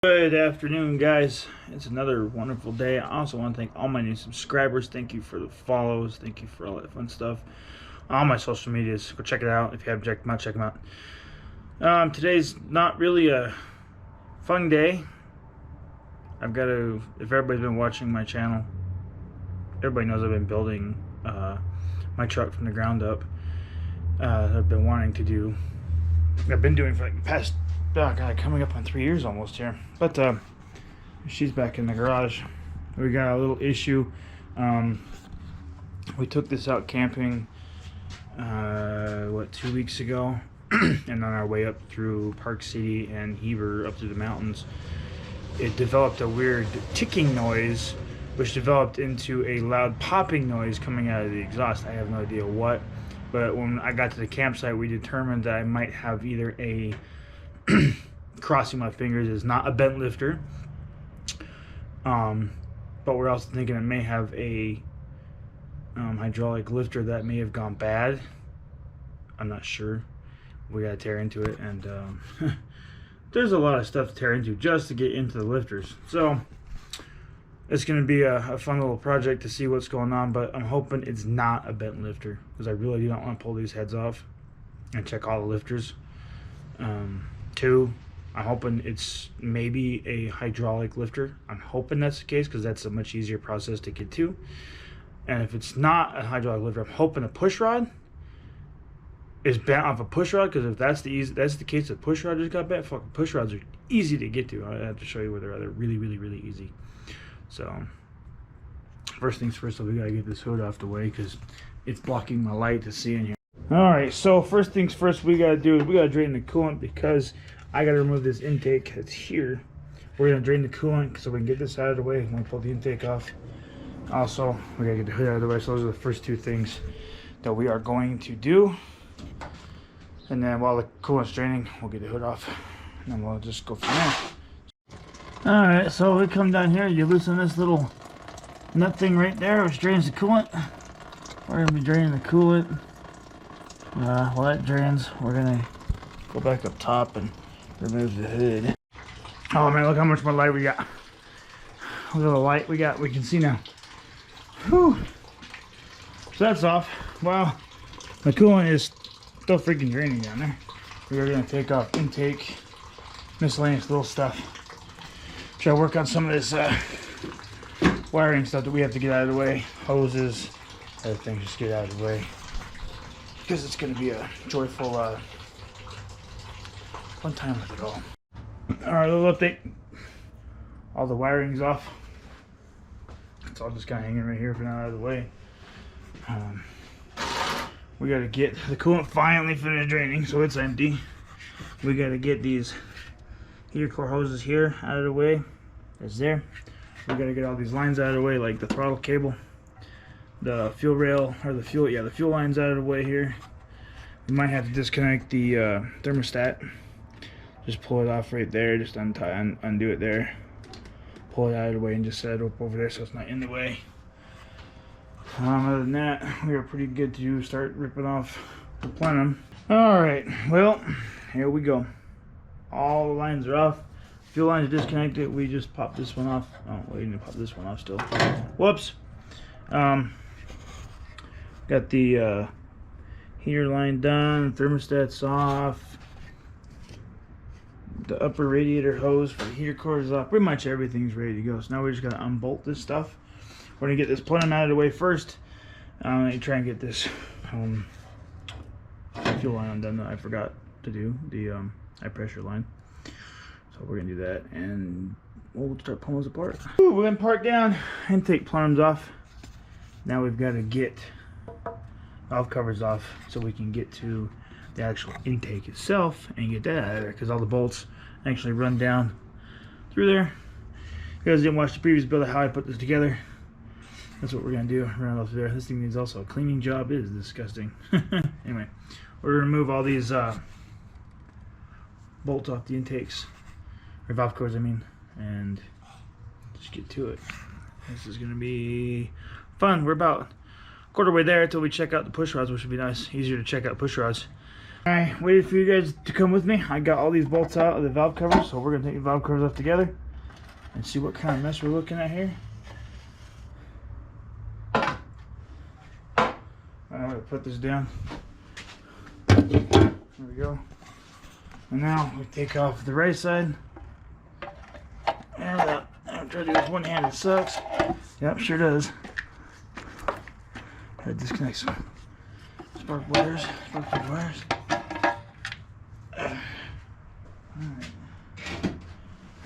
Good afternoon, guys. It's another wonderful day. I also want to thank all my new subscribers. Thank you for the follows. Thank you for all that fun stuff. All my social medias. Go check it out. If you haven't checked them out, check them out. Today's not really a fun day. I've got to, if everybody's been watching my channel, everybody knows I've been building my truck from the ground up. I've been wanting to do, I've been doing for like the past, oh God, coming up on 3 years almost here. But she's back in the garage. We got a little issue. We took this out camping, 2 weeks ago, and on our way up through Park City and Heber up through the mountains, it developed a weird ticking noise, which developed into a loud popping noise coming out of the exhaust. I have no idea what, but when I got to the campsite, we determined that I might have either a crossing my fingers is not a bent lifter, but we're also thinking it may have a hydraulic lifter that may have gone bad. I'm not sure. We gotta tear into it, and there's a lot of stuff to tear into just to get into the lifters. So it's gonna be a fun little project to see what's going on, but I'm hoping it's not a bent lifter, because I really do not want to pull these heads off and check all the lifters. Two, I'm hoping it's maybe a hydraulic lifter. I'm hoping that's the case, because that's a much easier process to get to. And if it's not a hydraulic lifter, I'm hoping a push rod is bent off a push rod, because if that's the case, the push rod just got bent. Fucking push rods are easy to get to. I have to show you where they're at. They're really, really, really easy. So first things first, we gotta get this hood off the way, because it's blocking my light to see in here. Alright, so first things first, we gotta do is we gotta drain the coolant, because I gotta remove this intake that's here. We're gonna drain the coolant so we can get this out of the way. I'm gonna pull the intake off. Also, we gotta get the hood out of the way. So those are the first two things that we are going to do. And then while the coolant's draining, we'll get the hood off, and then we'll just go from there. Alright, so we come down here, you loosen this little nut thing right there, which drains the coolant. We're gonna be draining the coolant. While that drains, we're gonna go back up top and remove the hood. Oh man, look how much more light we got. Look at the light we got. We can see now. Whew. So that's off. Wow, the coolant is still freaking draining down there. We're gonna take off intake, miscellaneous little stuff. Try to work on some of this wiring stuff that we have to get out of the way. Hoses, other things, just get out of the way, because it's going to be a joyful fun time with it all. Alright, little update. All the wiring's off. It's all just kind of hanging right here for now, out of the way. We got to get the coolant finally finished draining, so it's empty. We got to get these heater core hoses here out of the way. That's there. We got to get all these lines out of the way, like the throttle cable, the fuel rail, or the fuel lines out of the way here. We might have to disconnect the thermostat. Just pull it off right there. Just undo it there. Pull it out of the way and just set it up over there so it's not in the way. Other than that, we are pretty good to start ripping off the plenum. Alright, well, here we go. All the lines are off. Fuel lines are disconnected. We just popped this one off. Oh, we need to pop this one off still. Whoops. Got the heater line done, thermostat's off, the upper radiator hose for the heater core is off. Pretty much everything's ready to go. So now we just gotta unbolt this stuff. We're gonna get this plenum out of the way first. And try and get this fuel line undone that I forgot to do, the high pressure line. So we're gonna do that, and we'll start pulling this apart. Ooh, we're gonna park down, intake plenums off. Now we've got to get valve covers off so we can get to the actual intake itself and get that out of there, because all the bolts actually run down through there. If you guys didn't watch the previous build of how I put this together, that's what we're gonna do. Run it off there. This thing needs also a cleaning job. It is disgusting. Anyway, we're gonna remove all these bolts off the intakes, or valve covers I mean, and just get to it. This is gonna be fun. We're about a quarter way there until we check out the push rods, which would be nice. Easier to check out push rods. I waited for you guys to come with me. I got all these bolts out of the valve covers, so we're gonna take the valve covers off together and see what kind of mess we're looking at here. I'm gonna put this down. There we go. And now we take off the right side. And I'm trying to do this one hand, it sucks. Yep, sure does. Gotta disconnect some spark wires, spark plug wires. Alright.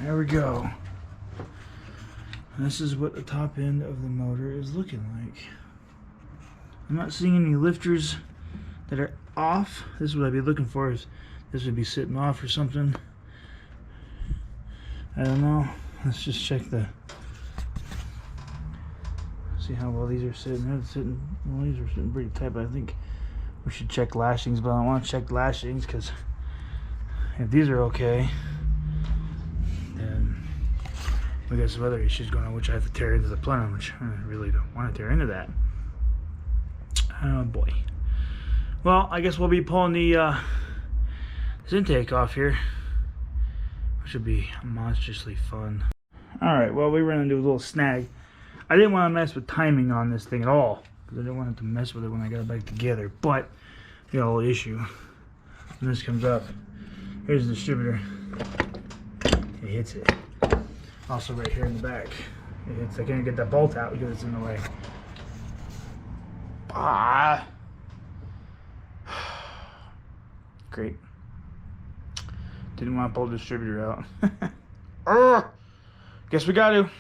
There we go. This is what the top end of the motor is looking like. I'm not seeing any lifters that are off. This is what I'd be looking for. Is this would be sitting off or something. I don't know. Let's just check the. See how well these are sitting. They're sitting. Well, these are sitting pretty tight, but I think we should check lashings. But I don't want to check lashings because if these are okay, then we got some other issues going on, which I have to tear into the plenum, which I really don't want to tear into that. Oh boy. Well, I guess we'll be pulling the this intake off here, which should be monstrously fun. Alright, well, we ran into a little snag. I didn't want to mess with timing on this thing at all, because I didn't want to mess with it when I got it back together, but we got a little issue. When this comes up, here's the distributor. It hits it. Also right here in the back. It hits. I can't get that bolt out because it's in the way. Ah. Great. Didn't want to pull the distributor out. Guess we got to.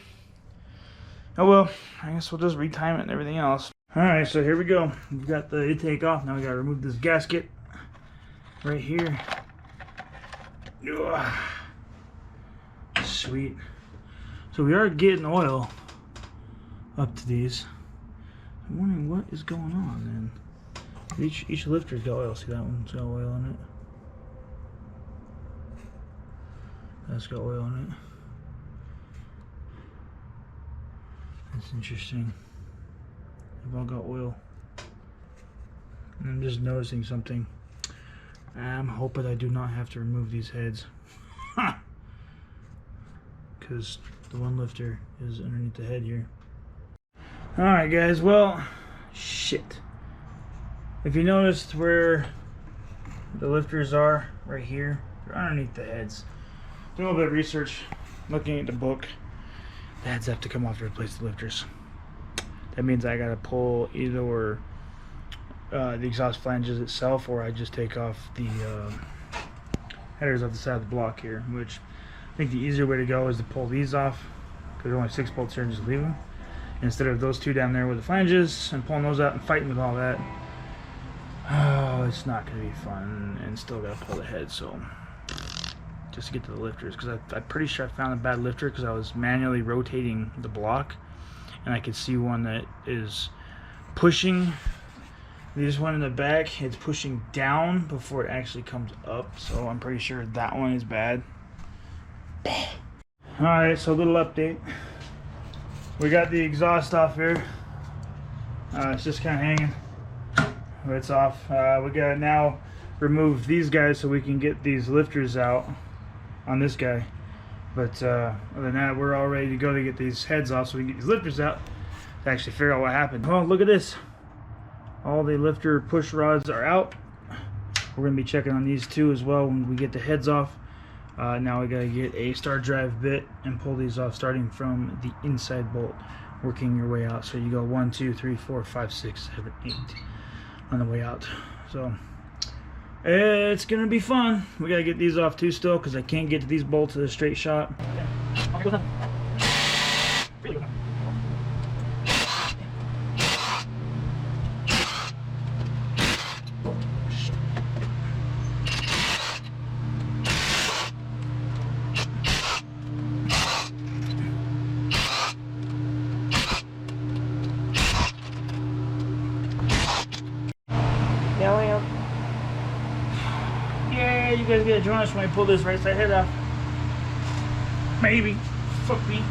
Oh well, I guess we'll just retime it and everything else. Alright, so here we go. We've got the intake off. Now we gotta remove this gasket right here. Ugh. Sweet. So we are getting oil up to these. I'm wondering what is going on then. Each lifter's got oil. See, that one's got oil in it. That's got oil in it. That's interesting. They've all got oil. And I'm just noticing something. I'm hoping I do not have to remove these heads. Because the one lifter is underneath the head here. Alright guys, well, shit. If you noticed where the lifters are, right here, they're underneath the heads. Doing a little bit of research, looking at the book. The heads have to come off to replace the lifters. That means I gotta pull either the exhaust flanges itself, or I just take off the headers off the side of the block here, which I think the easier way to go is to pull these off, because there are only 6 bolts here, and just leave them. Instead of those two down there with the flanges and pulling those out and fighting with all that. Oh, it's not going to be fun, and still got to pull the head, so just to get to the lifters, because I'm pretty sure I found a bad lifter because I was manually rotating the block, and I could see one that is pushing. This one in the back, it's pushing down before it actually comes up, so I'm pretty sure that one is bad. Alright, so a little update. We got the exhaust off here. It's just kind of hanging. It's off. We gotta now remove these guys so we can get these lifters out on this guy. But other than that, we're all ready to go to get these heads off so we can get these lifters out to actually figure out what happened. Oh, look at this. All the lifter push rods are out. We're gonna be checking on these two as well when we get the heads off. Now we gotta get a star drive bit and pull these off, starting from the inside bolt, working your way out. So you go 1, 2, 3, 4, 5, 6, 7, 8 on the way out. So it's gonna be fun. We gotta get these off too still, because I can't get to these bolts with a straight shot. Yeah, you guys gotta join us when I pull this right side head off. Maybe. Fuck me.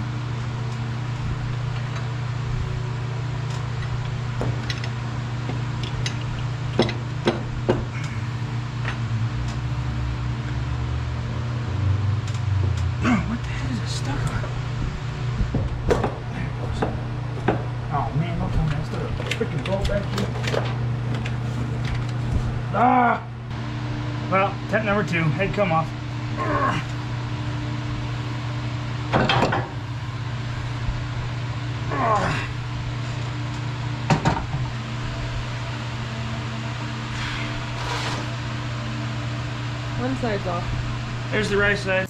Ah! Well, attempt number 2. Head come off. One side's off. There's the right side.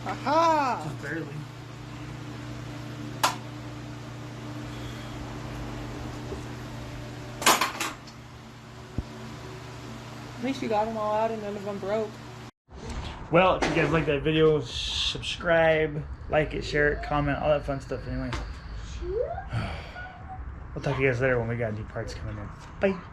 Aha! Just barely. At least you got them all out and none of them broke. Well, if you guys like that video, subscribe, like it, share it, comment, all that fun stuff. Anyway, we'll talk to you guys later when we got new parts coming in. Bye.